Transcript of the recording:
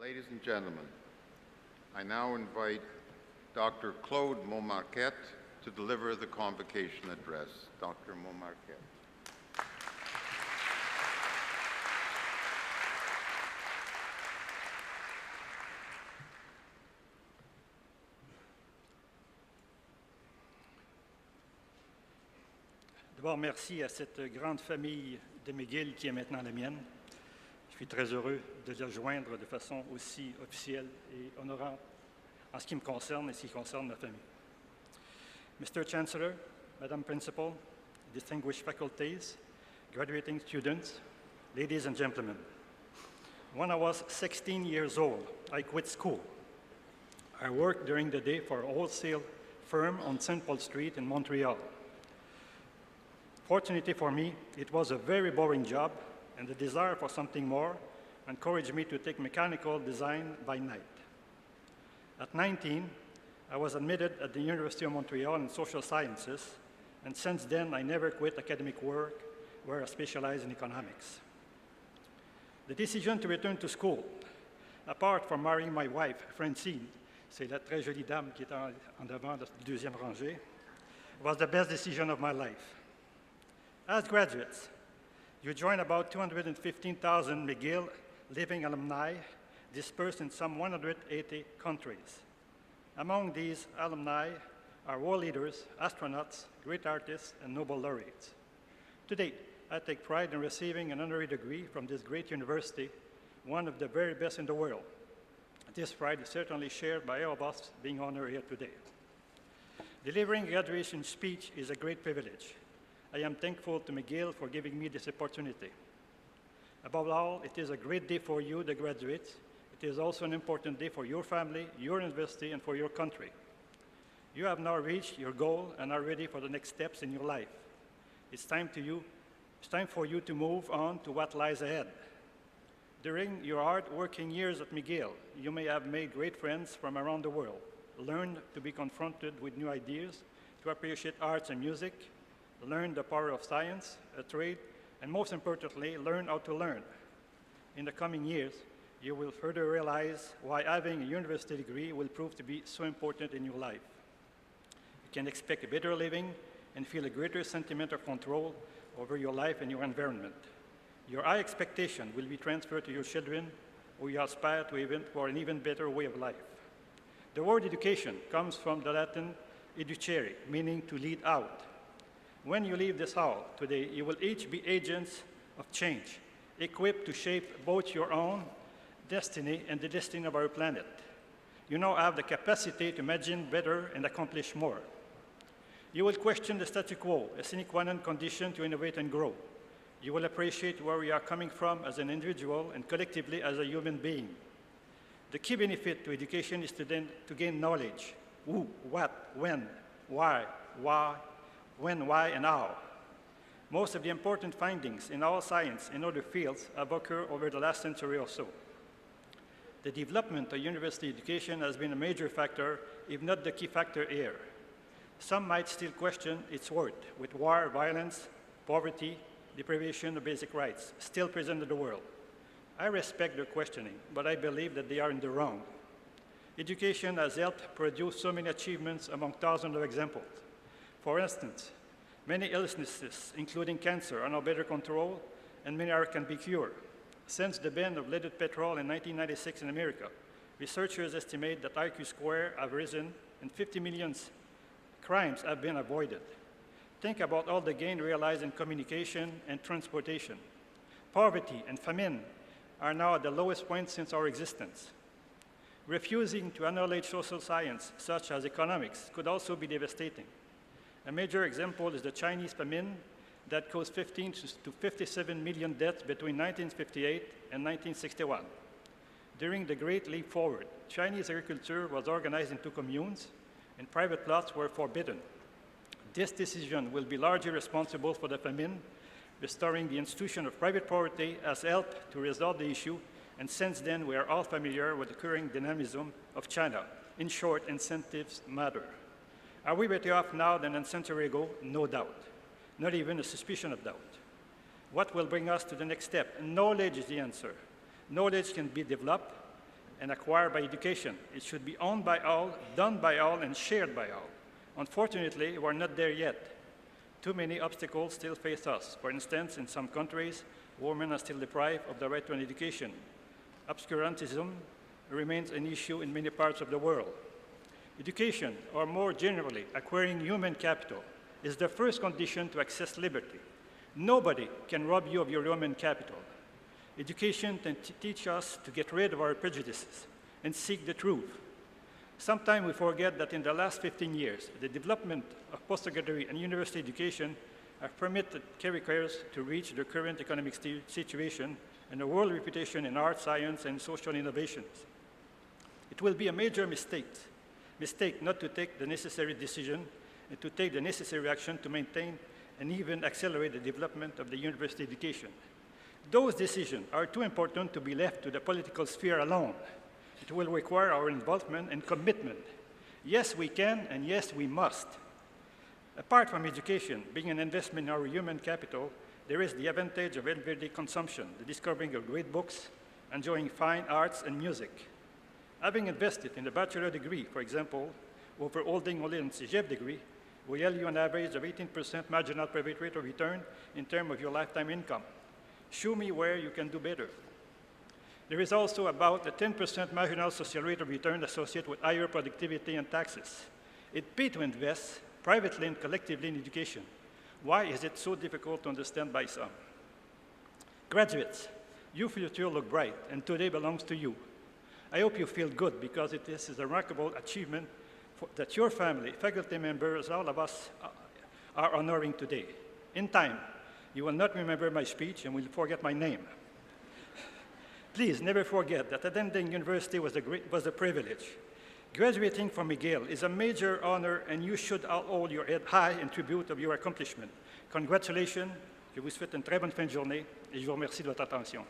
Ladies and gentlemen, I now invite Dr. Claude Montmarquette to deliver the convocation address. Dr. Montmarquette. D'abord, merci à cette grande famille de McGill qui est maintenant la mienne. Je suis très heureux de les rejoindre de façon aussi officielle et honorante en ce qui me concerne et ce qui concerne ma famille. Mr. Chancellor, Madam Principal, distinguished faculties, graduating students, ladies and gentlemen. When I was 16 years old, I quit school. I worked during the day for a wholesale firm on St. Paul Street in Montreal. Fortunately for me, it was a very boring job, and the desire for something more encouraged me to take mechanical design by night. At 19, I was admitted at the University of Montreal in social sciences, and since then I never quit academic work where I specialize in economics. The decision to return to school, apart from marrying my wife, Francine, c'est la très jolie dame qui est en avant de la deuxième rangée, was the best decision of my life. As graduates, you join about 215,000 McGill living alumni dispersed in some 180 countries. Among these alumni are world leaders, astronauts, great artists, and Nobel laureates. Today, I take pride in receiving an honorary degree from this great university, one of the very best in the world. This pride is certainly shared by all of us being honored here today. Delivering a graduation speech is a great privilege. I am thankful to McGill for giving me this opportunity. Above all, it is a great day for you, the graduates. It is also an important day for your family, your university, and for your country. You have now reached your goal and are ready for the next steps in your life. It's time for you to move on to what lies ahead. During your hard-working years at McGill, you may have made great friends from around the world, learned to be confronted with new ideas, to appreciate arts and music, learn the power of science, a trade, and most importantly, learn how to learn. In the coming years, you will further realize why having a university degree will prove to be so important in your life. You can expect a better living and feel a greater sentiment of control over your life and your environment. Your high expectation will be transferred to your children, who you aspire to for an even better way of life. The word education comes from the Latin educere, meaning to lead out. When you leave this hall today, you will each be agents of change, equipped to shape both your own destiny and the destiny of our planet. You now have the capacity to imagine better and accomplish more. You will question the status quo, a sine qua non condition to innovate and grow. You will appreciate where we are coming from as an individual and collectively as a human being. The key benefit to education is to gain knowledge: who, what, when, why, and how. Most of the important findings in all science and other fields have occurred over the last century or so. The development of university education has been a major factor, if not the key factor here. Some might still question its worth, with war, violence, poverty, deprivation of basic rights still present in the world. I respect their questioning, but I believe that they are in the wrong. Education has helped produce so many achievements among thousands of examples. For instance, many illnesses, including cancer, are now better controlled, and many can be cured. Since the ban of leaded petrol in 1996 in America, researchers estimate that IQ square have risen and 50 million crimes have been avoided. Think about all the gain realized in communication and transportation. Poverty and famine are now at the lowest point since our existence. Refusing to acknowledge social science, such as economics, could also be devastating. A major example is the Chinese famine that caused 15 to 57 million deaths between 1958 and 1961. During the Great Leap Forward, Chinese agriculture was organized into communes, and private plots were forbidden. This decision will be largely responsible for the famine. Restoring the institution of private property has helped to resolve the issue, and since then we are all familiar with the current dynamism of China. In short, incentives matter. Are we better off now than a century ago? No doubt. Not even a suspicion of doubt. What will bring us to the next step? Knowledge is the answer. Knowledge can be developed, and acquired by education. It should be owned by all, done by all, and shared by all. Unfortunately, we're not there yet. Too many obstacles still face us. For instance, in some countries, women are still deprived of the right to an education. Obscurantism remains an issue in many parts of the world. Education, or more generally, acquiring human capital, is the first condition to access liberty. Nobody can rob you of your human capital. Education can teach us to get rid of our prejudices and seek the truth. Sometimes we forget that in the last 15 years, the development of postgraduate and university education have permitted careers to reach their current economic situation and a world reputation in art, science, and social innovations. It will be a major mistake not to take the necessary decision and to take the necessary action to maintain and even accelerate the development of the university education. Those decisions are too important to be left to the political sphere alone. It will require our involvement and commitment. Yes, we can, and yes, we must. Apart from education being an investment in our human capital, there is the advantage of everyday consumption, the discovering of great books, enjoying fine arts and music. Having invested in a bachelor degree, for example, over holding only a CEGEP degree, will yield you an average of 18% marginal private rate of return in terms of your lifetime income. Show me where you can do better. There is also about a 10% marginal social rate of return associated with higher productivity and taxes. It pays to invest privately and collectively in education. Why is it so difficult to understand by some? Graduates, your future look bright, and today belongs to you. I hope you feel good because it is a remarkable achievement that your family, faculty members, all of us are honoring today. In time, you will not remember my speech and will forget my name. Please never forget that attending university was a privilege. Graduating from McGill is a major honor, and you should hold your head high in tribute of your accomplishment. Congratulations, je vous souhaite une très bonne fin de journée et je vous remercie de votre attention.